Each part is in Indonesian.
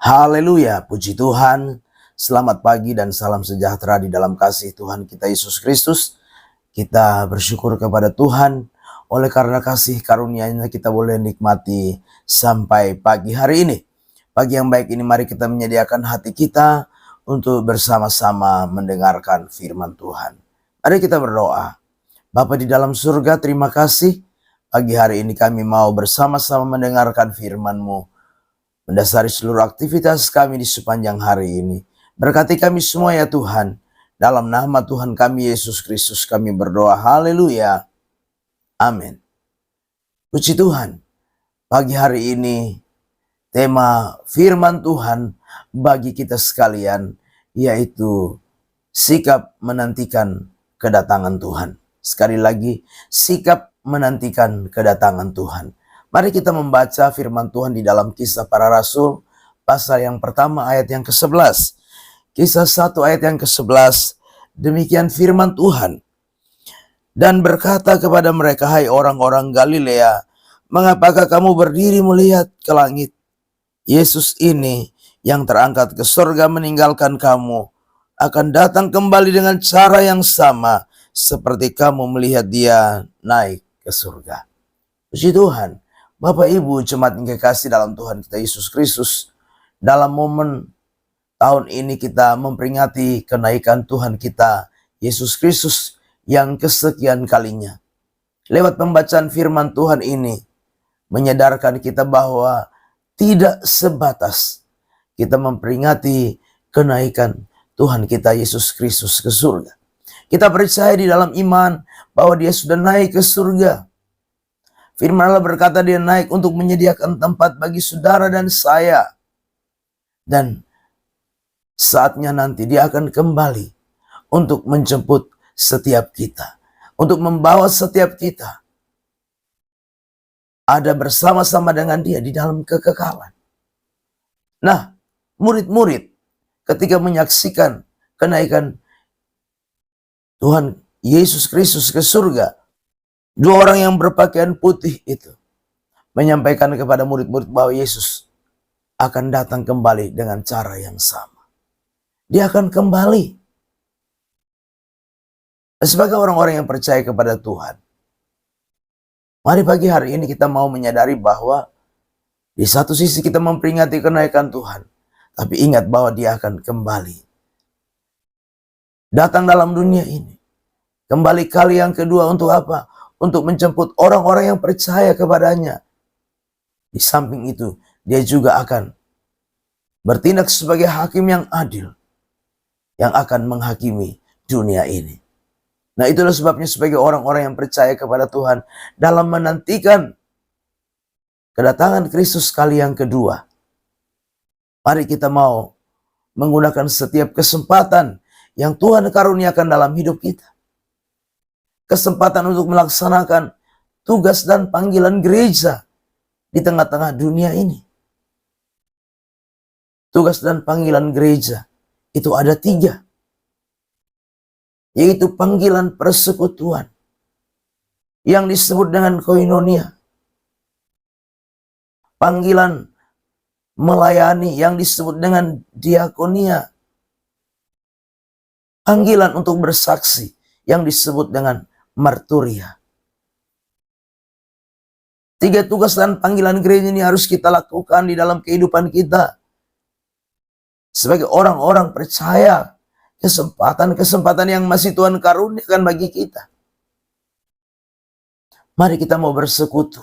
Haleluya, puji Tuhan. Selamat pagi dan salam sejahtera di dalam kasih Tuhan kita Yesus Kristus. Kita bersyukur kepada Tuhan oleh karena kasih karunia-Nya kita boleh nikmati sampai pagi hari ini. Pagi yang baik ini mari kita menyediakan hati kita untuk bersama-sama mendengarkan firman Tuhan. Mari kita berdoa. Bapa di dalam surga, terima kasih. Pagi hari ini kami mau bersama-sama mendengarkan firman-Mu. Mendasari seluruh aktivitas kami di sepanjang hari ini. Berkati kami semua ya Tuhan. Dalam nama Tuhan kami Yesus Kristus kami berdoa. Haleluya. Amin. Puji Tuhan. Pagi hari ini tema firman Tuhan bagi kita sekalian yaitu sikap menantikan kedatangan Tuhan. Sekali lagi, sikap menantikan kedatangan Tuhan. Mari kita membaca firman Tuhan di dalam Kisah Para Rasul, pasal yang pertama ayat yang ke-11. Kisah 1 ayat yang ke-11, demikian firman Tuhan. Dan berkata kepada mereka, hai orang-orang Galilea, mengapakah kamu berdiri melihat ke langit? Yesus ini yang terangkat ke surga meninggalkan kamu, akan datang kembali dengan cara yang sama, seperti kamu melihat dia naik ke surga. Puji Tuhan. Bapak Ibu jemaat yang kekasih dalam Tuhan kita Yesus Kristus, dalam momen tahun ini kita memperingati kenaikan Tuhan kita Yesus Kristus yang kesekian kalinya. Lewat pembacaan firman Tuhan ini menyadarkan kita bahwa tidak sebatas kita memperingati kenaikan Tuhan kita Yesus Kristus ke surga. Kita percaya di dalam iman bahwa dia sudah naik ke surga. Firman Allah berkata dia naik untuk menyediakan tempat bagi saudara dan saya. Dan saatnya nanti dia akan kembali untuk menjemput setiap kita. Untuk membawa setiap kita ada bersama-sama dengan dia di dalam kekekalan. Nah, murid-murid ketika menyaksikan kenaikan Tuhan Yesus Kristus ke surga, dua orang yang berpakaian putih itu menyampaikan kepada murid-murid bahwa Yesus akan datang kembali dengan cara yang sama. Dia akan kembali. Sebagai orang-orang yang percaya kepada Tuhan, mari pagi hari ini kita mau menyadari bahwa di satu sisi kita memperingati kenaikan Tuhan, tapi ingat bahwa dia akan kembali. Datang dalam dunia ini. Kembali kali yang kedua untuk apa? Untuk menjemput orang-orang yang percaya kepadanya. Di samping itu, dia juga akan bertindak sebagai hakim yang adil. Yang akan menghakimi dunia ini. Nah, itulah sebabnya sebagai orang-orang yang percaya kepada Tuhan, dalam menantikan kedatangan Kristus kali yang kedua, mari kita mau menggunakan setiap kesempatan yang Tuhan karuniakan dalam hidup kita. Kesempatan untuk melaksanakan tugas dan panggilan gereja di tengah-tengah dunia ini. Tugas dan panggilan gereja itu ada 3. Yaitu panggilan persekutuan yang disebut dengan koinonia. Panggilan melayani yang disebut dengan diakonia. Panggilan untuk bersaksi yang disebut dengan marturia. 3 tugas dan panggilan gereja ini harus kita lakukan di dalam kehidupan kita. Sebagai orang-orang percaya, kesempatan-kesempatan yang masih Tuhan karuniakan bagi kita. Mari kita mau bersekutu.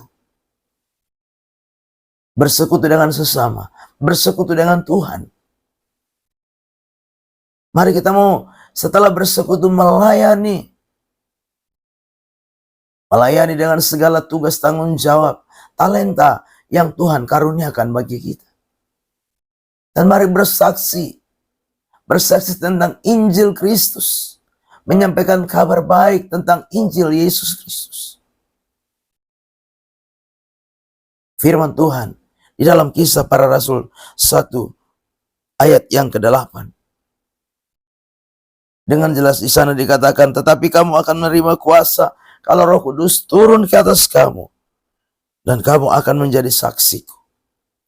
Bersekutu dengan sesama. Bersekutu dengan Tuhan. Mari kita mau setelah bersekutu melayani. Melayani dengan segala tugas tanggung jawab, talenta yang Tuhan karuniakan bagi kita. Dan mari bersaksi. Bersaksi tentang Injil Kristus. Menyampaikan kabar baik tentang Injil Yesus Kristus. Firman Tuhan di dalam Kisah Para Rasul 1 ayat yang ke-8. Dengan jelas di sana dikatakan, tetapi kamu akan menerima kuasa kalau Roh Kudus turun ke atas kamu. Dan kamu akan menjadi saksiku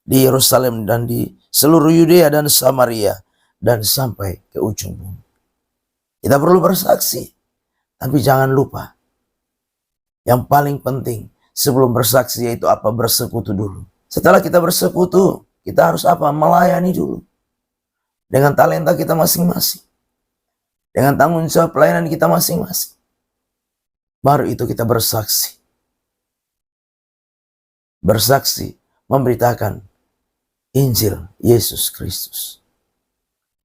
di Yerusalem dan di seluruh Yudea dan Samaria, dan sampai ke ujung bumi. Kita perlu bersaksi, tapi jangan lupa, yang paling penting sebelum bersaksi yaitu apa? Bersekutu dulu. Setelah kita bersekutu, kita harus apa? Melayani dulu. Dengan talenta kita masing-masing. Dengan tanggung jawab pelayanan kita masing-masing. Baru itu kita bersaksi. Bersaksi, memberitakan Injil Yesus Kristus.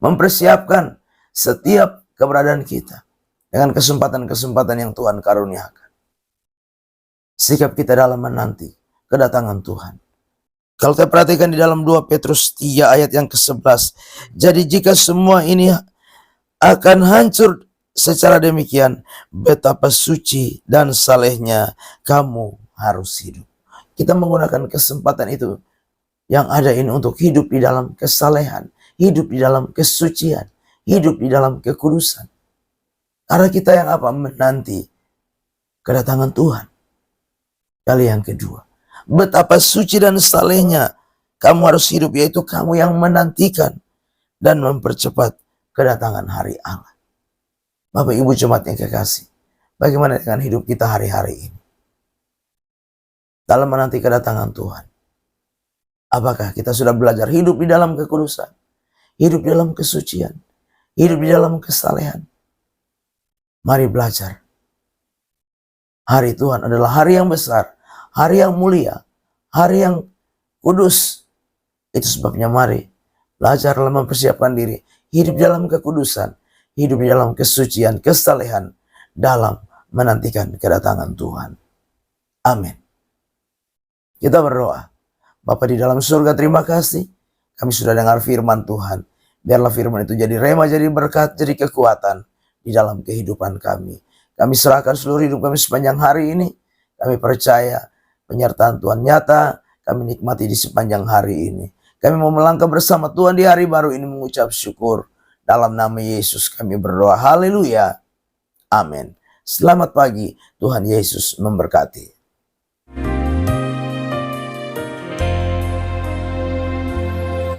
Mempersiapkan setiap keberadaan kita dengan kesempatan-kesempatan yang Tuhan karuniakan. Sikap kita dalam menanti kedatangan Tuhan. Kalau kita perhatikan di dalam 2 Petrus 3 ayat yang ke-11. Jadi jika semua ini akan hancur secara demikian, betapa suci dan salehnya kamu harus hidup. Kita menggunakan kesempatan itu yang ada ini untuk hidup di dalam kesalehan, hidup di dalam kesucian, hidup di dalam kekudusan. Karena kita yang apa? Menanti kedatangan Tuhan. Kali yang kedua, betapa suci dan salehnya kamu harus hidup, yaitu kamu yang menantikan dan mempercepat kedatangan hari Allah. Bapak Ibu jemaat yang kekasih, bagaimana dengan hidup kita hari-hari ini? Dalam menanti kedatangan Tuhan, apakah kita sudah belajar hidup di dalam kekudusan, hidup di dalam kesucian, hidup di dalam kesalehan? Mari belajar. Hari Tuhan adalah hari yang besar, hari yang mulia, hari yang kudus. Itu sebabnya mari belajar dalam mempersiapkan diri, hidup dalam kekudusan, hidup di dalam kesucian, kesalehan, dalam menantikan kedatangan Tuhan. Amin. Kita berdoa. Bapa di dalam surga, terima kasih. Kami sudah dengar firman Tuhan. Biarlah firman itu jadi rema, jadi berkat, jadi kekuatan di dalam kehidupan kami. Kami serahkan seluruh hidup kami sepanjang hari ini. Kami percaya penyertaan Tuhan nyata, kami nikmati di sepanjang hari ini. Kami mau melangkah bersama Tuhan di hari baru ini, mengucap syukur. Dalam nama Yesus kami berdoa. Haleluya. Amin. Selamat pagi. Tuhan Yesus memberkati.